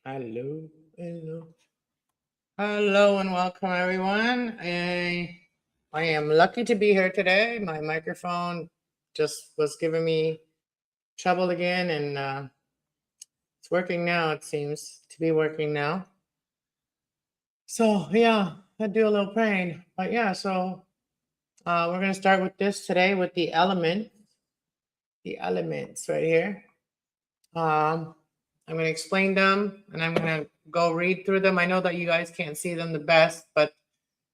Hello, hello, hello, and welcome everyone. I am lucky to be here today. My microphone just was giving me trouble again, and it's working now. It seems to be working now. So yeah, I do a little praying, but yeah. So we're gonna start with this today with the elements right here. Um, I'm going to explain them and I'm going to go read through them. I know that you guys can't see them the best, but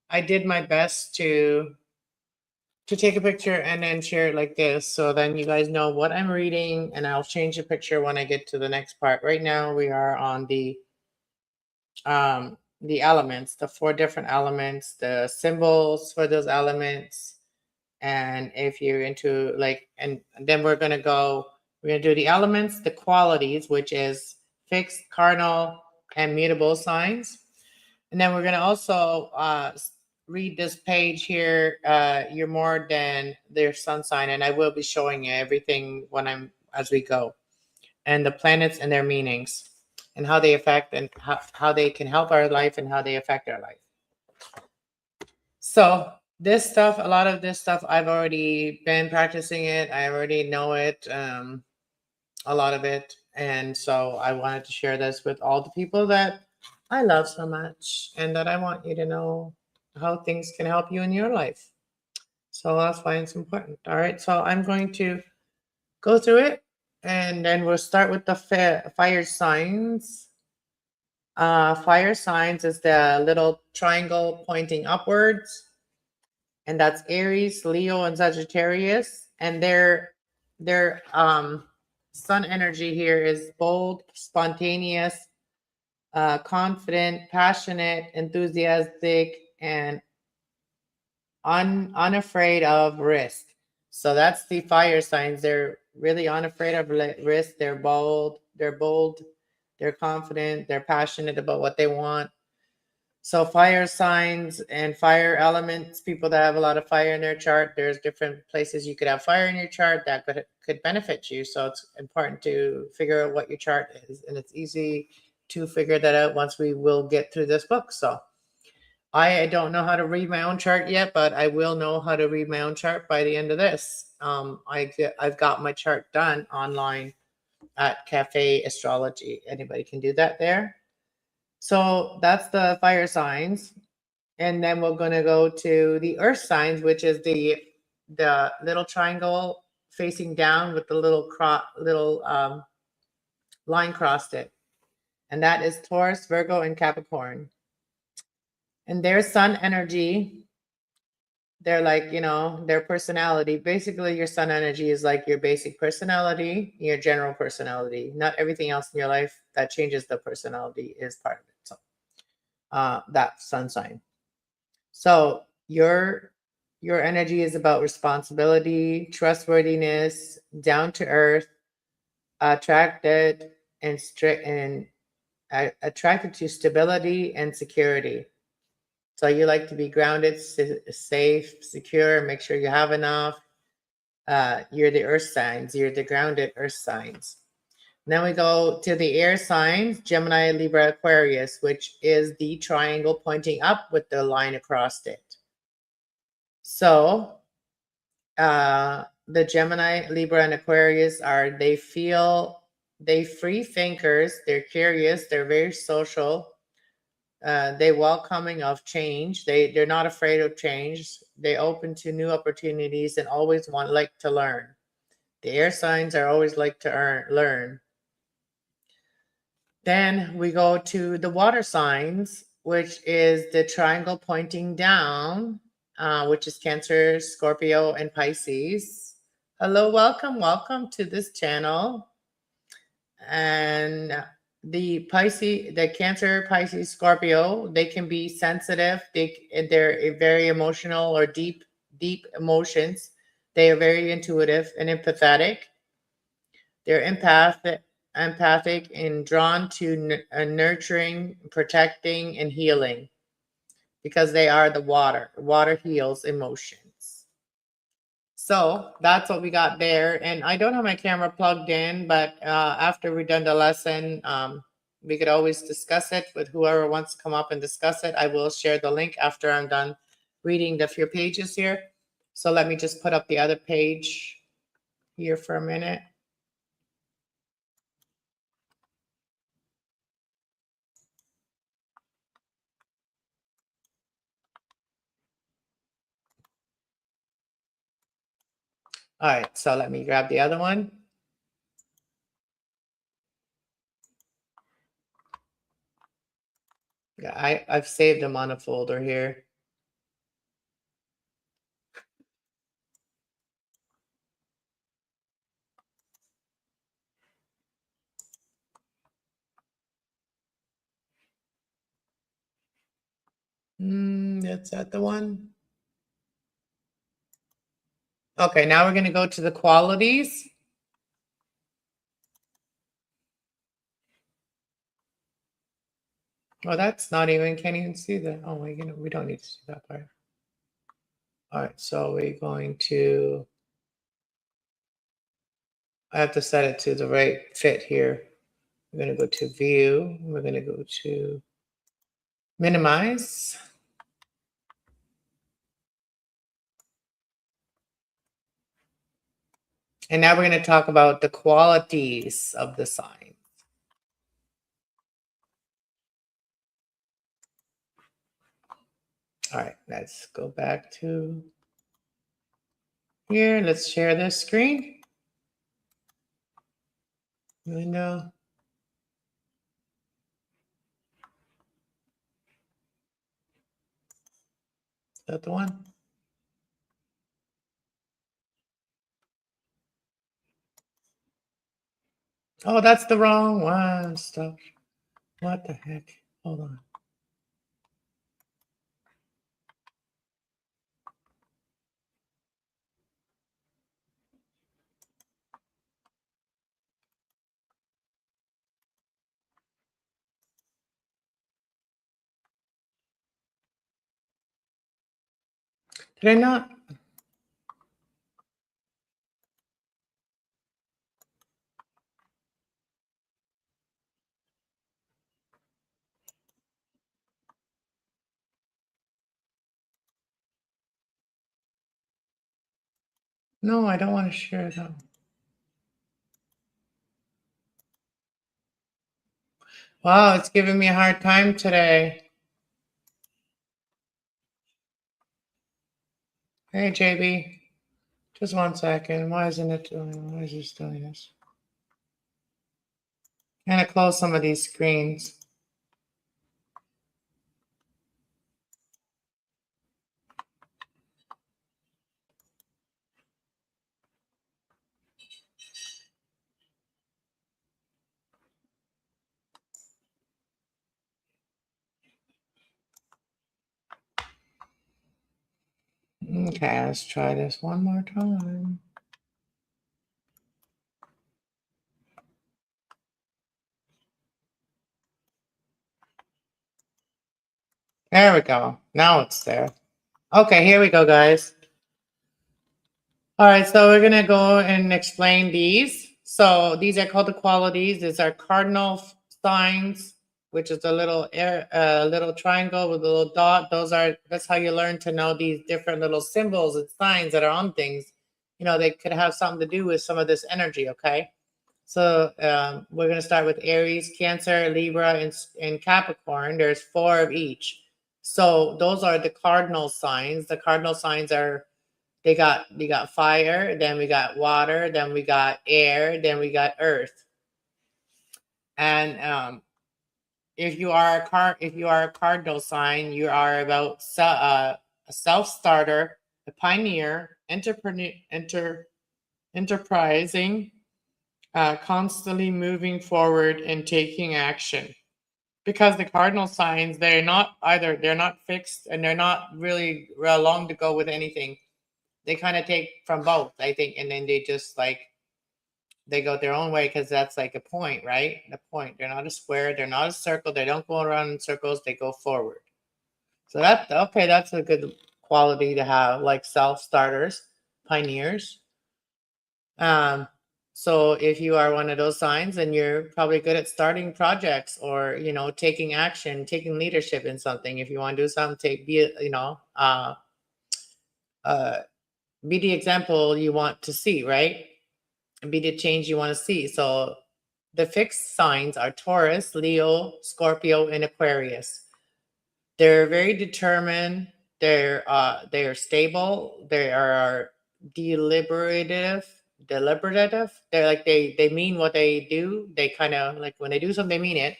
I did my best to take a picture and then share it like this, so then you guys know what I'm reading, and I'll change the picture when I get to the next part. Right now we are on the elements, the 4 different elements, the symbols for those elements. And if you're into and then we're going to do the elements, the qualities, which is fixed, cardinal, and mutable signs. And then we're going to also read this page here. You're more than their sun sign, and I will be showing you everything as we go, and the planets and their meanings, and how they affect, and how they can help our life, and how they affect our life. So this stuff, a lot of this stuff, I've already been practicing it. I already know it, a lot of it. And so I wanted to share this with all the people that I love so much, and that I want you to know how things can help you in your life. So that's why it's important. All right. So I'm going to go through it, and then we'll start with the fire signs. Fire signs is the little triangle pointing upwards, and that's Aries, Leo, and Sagittarius. And their sun energy here is bold, spontaneous, confident, passionate, enthusiastic, and unafraid of risk. So that's the fire signs. They're really unafraid of risk. They're bold, they're confident, they're passionate about what they want. So fire signs and fire elements, people that have a lot of fire in their chart, there's different places you could have fire in your chart that could benefit you. So it's important to figure out what your chart is, and it's easy to figure that out once we will get through this book. So I don't know how to read my own chart yet, but I will know how to read my own chart by the end of this. I've got my chart done online at Cafe Astrology. Anybody can do that there. So that's the fire signs. And then we're going to go to the earth signs, which is the little triangle facing down with the little line crossed it. And that is Taurus, Virgo, and Capricorn. And their sun energy, they're like, their personality. Basically, your sun energy is like your basic personality, your general personality. Not everything else in your life that changes the personality is part of it. So that sun sign. So your energy is about responsibility, trustworthiness, down to earth, attracted and strict and attracted to stability and security. So you like to be grounded, safe, secure, make sure you have enough. You're the earth signs. You're the grounded earth signs. Then we go to the air signs, Gemini, Libra, Aquarius, which is the triangle pointing up with the line across it. So the Gemini, Libra, and Aquarius they free thinkers. They're curious. They're very social. They welcoming of change. They're not afraid of change. They're open to new opportunities and always like to learn. The air signs are always like to learn. Then we go to the water signs, which is the triangle pointing down, which is Cancer, Scorpio, and Pisces. Hello, welcome to this channel. And the Cancer, Pisces, Scorpio, they can be sensitive. They're very emotional, or deep emotions. They are very intuitive and empathetic. They're empathic and drawn to nurturing, protecting, and healing, because they are the water. Water heals emotions. So that's what we got there. And I don't have my camera plugged in, but after we're done the lesson, we could always discuss it with whoever wants to come up and discuss it. I will share the link after I'm done reading the few pages here. So let me just put up the other page here for a minute. All right, so let me grab the other one. Yeah, I've saved them on a folder here. That's that the one. Okay, now we're going to go to the qualities. Oh, that's not even, can't even see that. Oh, we don't need to see that part. All right, so we're going to, I have to set it to the right fit here. We're going to go to view. We're going to go to minimize. And now we're going to talk about the qualities of the sign. All right, let's go back to here. Let's share this screen. Window. Is that the one? Oh, that's the wrong one. Stop. What the heck? Hold on. Did I not? No, I don't want to share that. Wow, it's giving me a hard time today. Hey, JB. Just 1 second. Why isn't it doing? Why is this doing this? I'm gonna close some of these screens. Okay, let's try this one more time. There we go. Now it's there. Okay, here we go, guys. All right, so we're gonna go and explain these. So these are called the qualities. These are cardinal signs, which is a little little triangle with a little dot. That's how you learn to know these different little symbols and signs that are on things. You know, they could have something to do with some of this energy. Okay, so we're gonna start with Aries, Cancer, Libra, and Capricorn. There's 4 of each. So those are the cardinal signs. The cardinal signs are we got fire, then we got water, then we got air, then we got earth. And if you are a cardinal sign, you are about a self-starter, a pioneer, enterprising, constantly moving forward and taking action. Because the cardinal signs, they're not fixed and they're not really long to go with anything. They kind of take from both, I think, and then they just they go their own way because that's like a point, right? The point. They're not a square, they're not a circle, they don't go around in circles, they go forward. So that's a good quality to have, like self-starters, pioneers. So if you are one of those signs, then you're probably good at starting projects or, taking action, taking leadership in something. If you want to do something, uh, be the example you want to see, right? Be the change you want to see. So the fixed signs are Taurus, Leo, Scorpio, and Aquarius. They're very determined. They're stable. They are deliberative. Deliberative. They're like they mean what they do. They kind of like when they do something, they mean it,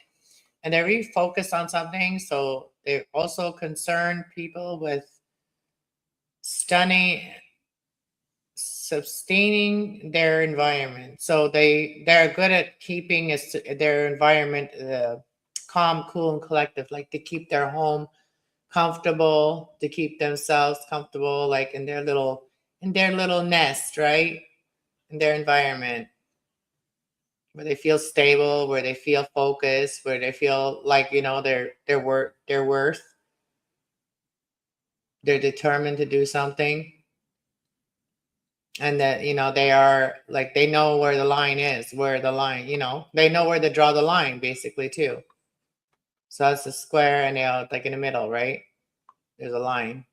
and they're really focused on something. So they're also concerned people with stunning sustaining their environment. So they're good at keeping their environment calm, cool, and collective. Like to keep their home comfortable, to keep themselves comfortable, like in their little nest, right? In their environment, where they feel stable, where they feel focused, where they feel like their worth. They're determined to do something, and that they are like they know where the line is, where the line, they know where to draw the line, basically too. So that's the square, and they're like in the middle, right? There's a line.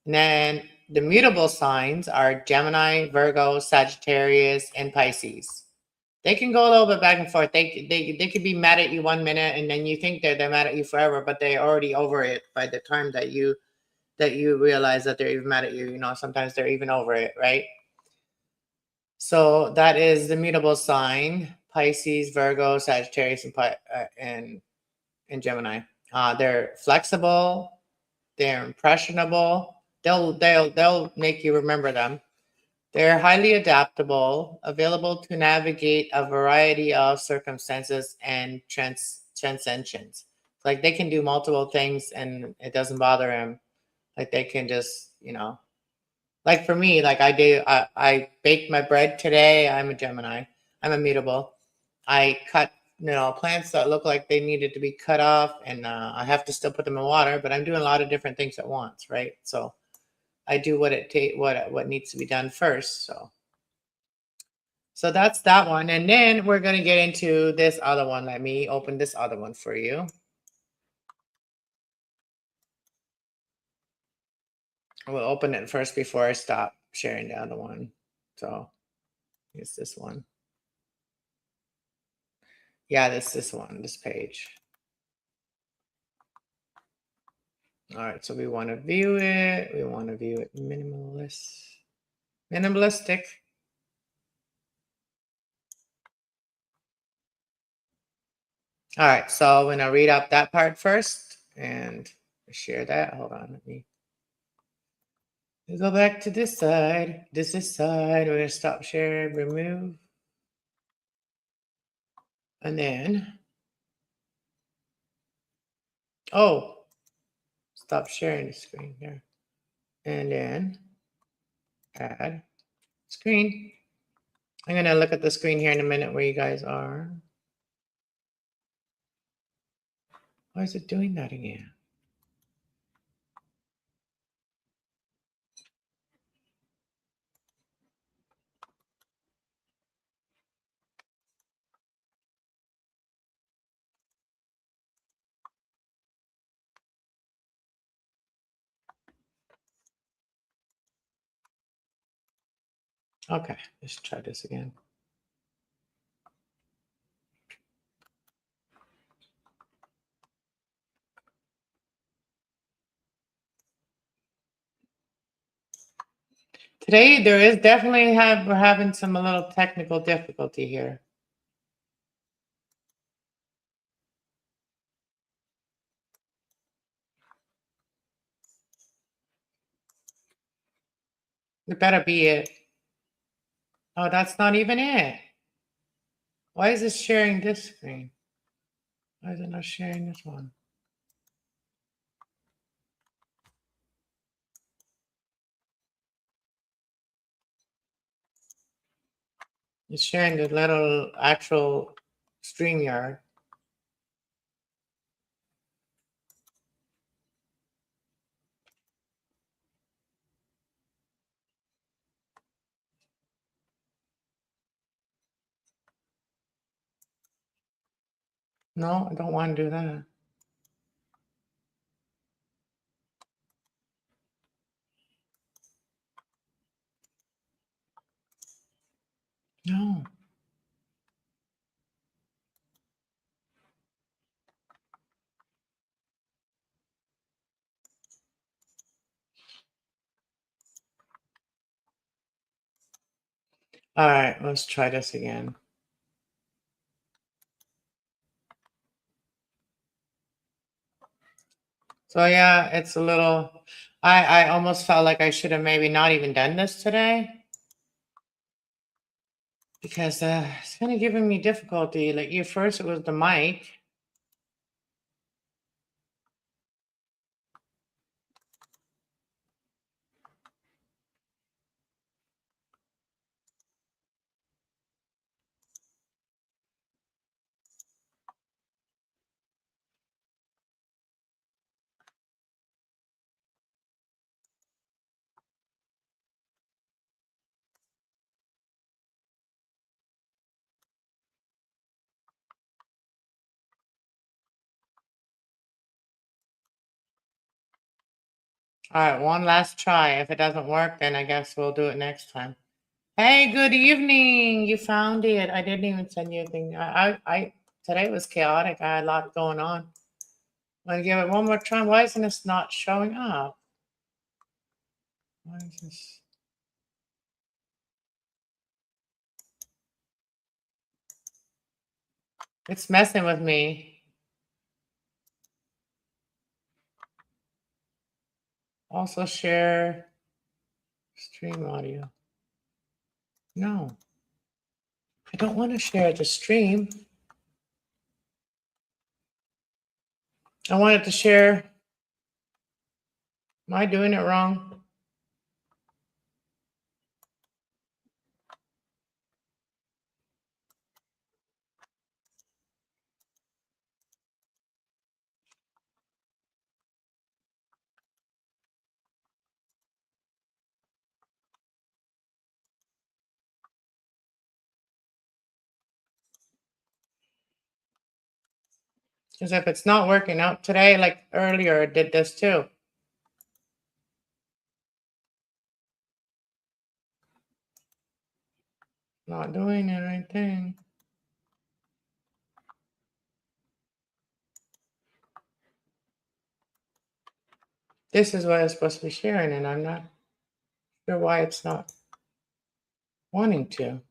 And then the mutable signs are Gemini, Virgo, Sagittarius, and Pisces. They can go a little bit back and forth. They could be mad at you 1 minute, and then you think they're mad at you forever, but they're already over it by the time that you realize that they're even mad at you. Sometimes they're even over it, right? So that is the mutable sign: Pisces, Virgo, Sagittarius, and Gemini. They're flexible. They're impressionable. They'll make you remember them. They're highly adaptable, available to navigate a variety of circumstances and transcensions. Like they can do multiple things and it doesn't bother them. Like they can just, like for me, like I baked my bread today. I'm a Gemini. I'm immutable. I cut, plants that look like they needed to be cut off, and I have to still put them in water. But I'm doing a lot of different things at once, right? So I do what needs to be done first. So that's that one, and then we're gonna get into this other one. Let me open this other one for you. We'll open it first before I stop sharing the other one. So it's this one. Yeah, this one, this page. All right, so we want to view it. We want to view it minimalistic. All right, so I'm going to read out that part first and share that. Hold on, let me go back to this side. This side. We're going to stop share, remove. And then, stop sharing the screen here. And then add screen. I'm going to look at the screen here in a minute where you guys are. Why is it doing that again? Okay, let's try this again. Today, there is definitely we're having a little technical difficulty here. It better be it. Oh, that's not even it. Why is it sharing this screen? Why is it not sharing this one? It's sharing the little actual StreamYard. No, I don't want to do that. No. All right, let's try this again. So yeah, it's a little, I almost felt like I should have maybe not even done this today because it's kind of giving me difficulty. Like you first, it was the mic. All right, one last try. If it doesn't work, then I guess we'll do it next time. Hey, good evening. You found it. I didn't even send you a thing. Today was chaotic. I had a lot going on. Want to give it one more try? Why isn't this not showing up? Why is this? It's messing with me. Also share stream audio. No, I don't want to share the stream. I wanted to share. Am I doing it wrong? Because if it's not working out today, like earlier, I did this too. Not doing the right thing. This is what I'm supposed to be sharing, and I'm not sure why it's not wanting to.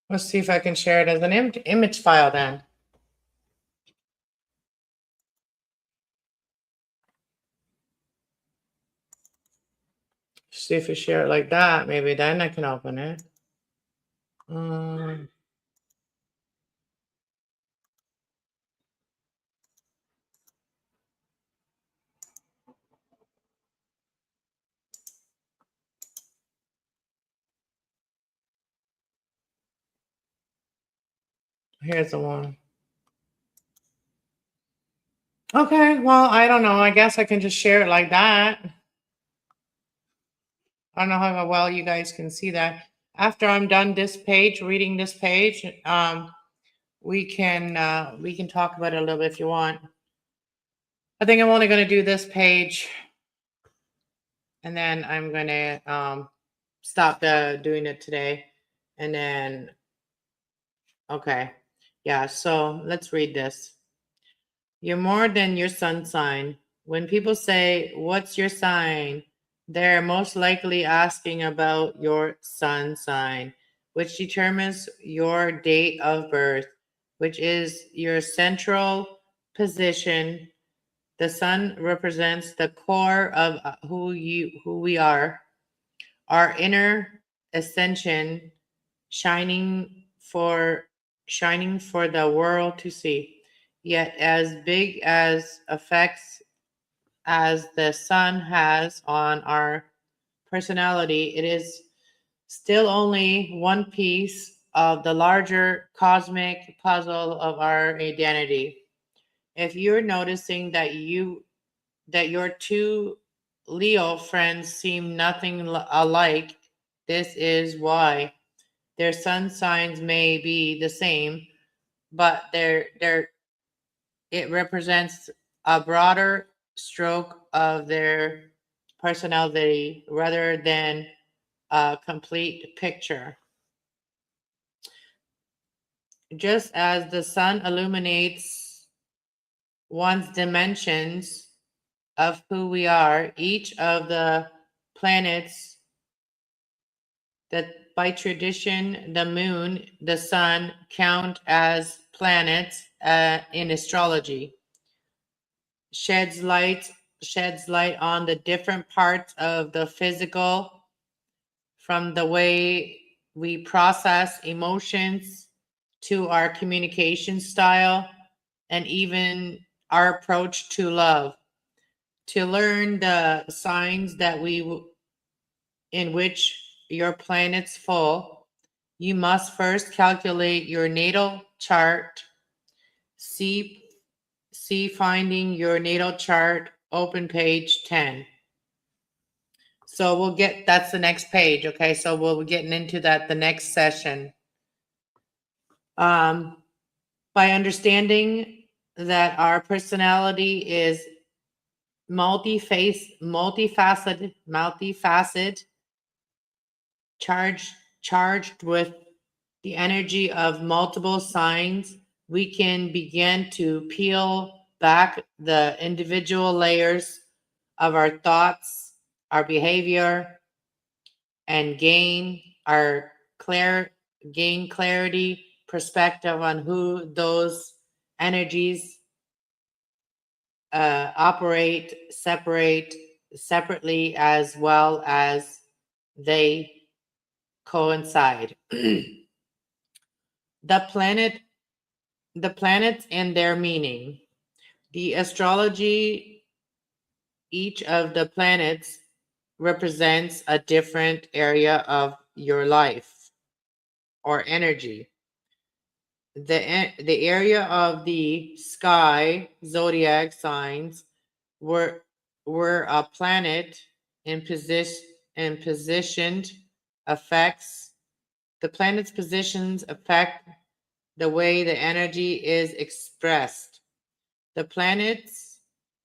Let's see if I can share it as an image file then. See if we share it like that, maybe then I can open it. Here's the one. Okay, well, I don't know. I guess I can just share it like that. I don't know how well you guys can see that. After I'm done this page, reading this page, we can talk about it a little bit if you want. I think I'm only going to do this page, and then I'm going to stop doing it today, and then okay, yeah. So let's read this. You're more than your sun sign. When people say, "What's your sign?" they're most likely asking about your sun sign, which determines your date of birth, which is your central position. The sun represents the core of who we are, our inner ascension, shining for the world to see. Yet as big as effects as the sun has on our personality, it is still only one piece of the larger cosmic puzzle of our identity. If you're noticing that you're too Leo friends seem nothing alike. This is why their sun signs may be the same, but it represents a broader stroke of their personality rather than a complete picture. Just as the sun illuminates one's dimensions of who we are, each of the planets that by tradition, the moon, the sun count as planets in astrology, sheds light on the different parts of the physical, from the way we process emotions to our communication style and even our approach to love. To learn the signs that in which your planets fall, you must first calculate your natal chart. See finding your natal chart, open page 10. So that's the next page. Okay. So we'll be getting into that the next session. By understanding that our personality is multifaceted, charged with the energy of multiple signs, we can begin to peel back the individual layers of our thoughts, our behavior, and gain clarity, perspective on who those energies operate separately as well as they coincide. The planets and their meaning. The astrology, each of the planets represents a different area of your life or energy. The area of the sky zodiac signs were a planet in positioned affects the planet's positions affect the way the energy is expressed. The planet's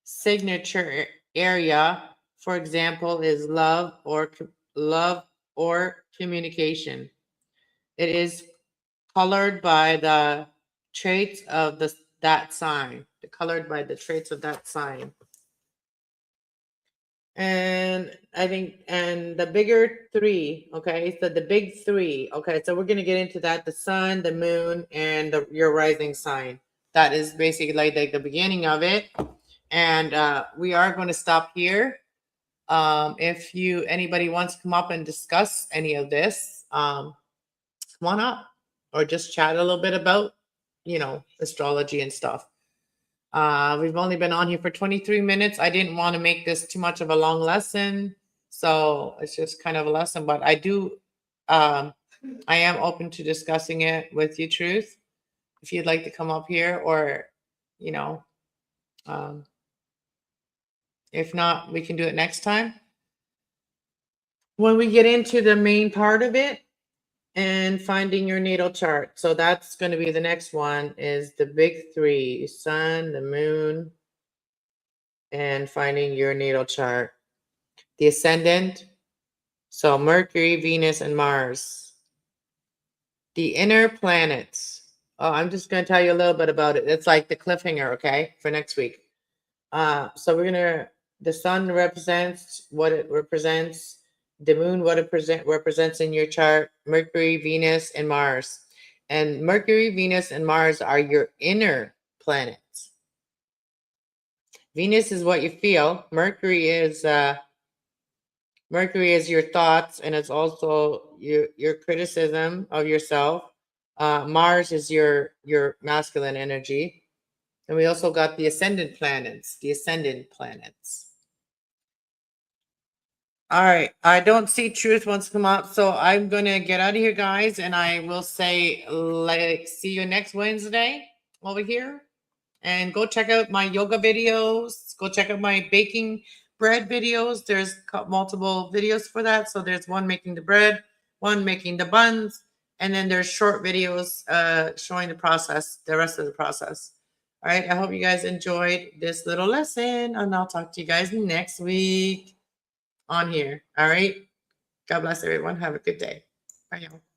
signature area, for example, is love or communication. It is colored by the traits of that sign. Colored by the traits of that sign. And I think, and the bigger three, okay, so the big three, okay, so we're going to get into that, the sun, the moon, and your rising sign. That is basically like the beginning of it. And we are going to stop here. If anybody wants to come up and discuss any of this, come on up, or just chat a little bit about, astrology and stuff. We've only been on here for 23 minutes. I didn't want to make this too much of a long lesson, so it's just kind of a lesson, but I am open to discussing it with you, Truth, if you'd like to come up here, or, if not, we can do it next time when we get into the main part of it and finding your natal chart. So that's going to be the next one, is the big three: sun, the moon, and finding your natal chart. The ascendant, so Mercury, Venus, and Mars. The inner planets. Oh, I'm just going to tell you a little bit about it. It's like the cliffhanger, okay, for next week. So the sun represents what it represents. The moon, what it represents in your chart. Mercury, Venus, and Mars. And Mercury, Venus, and Mars are your inner planets. Venus is what you feel. Mercury is your thoughts, and it's also your criticism of yourself. Mars is your masculine energy. And we also got the ascendant planets. All right. I don't see Truth wants to come up, so I'm going to get out of here, guys. And I will say, see you next Wednesday over here. And go check out my yoga videos. Go check out my baking bread videos. There's multiple videos for that. So there's one making the bread, one making the buns, and then there's short videos showing the process, the rest of the process. All right. I hope you guys enjoyed this little lesson, and I'll talk to you guys next week on here. All right. God bless everyone. Have a good day. Bye, y'all.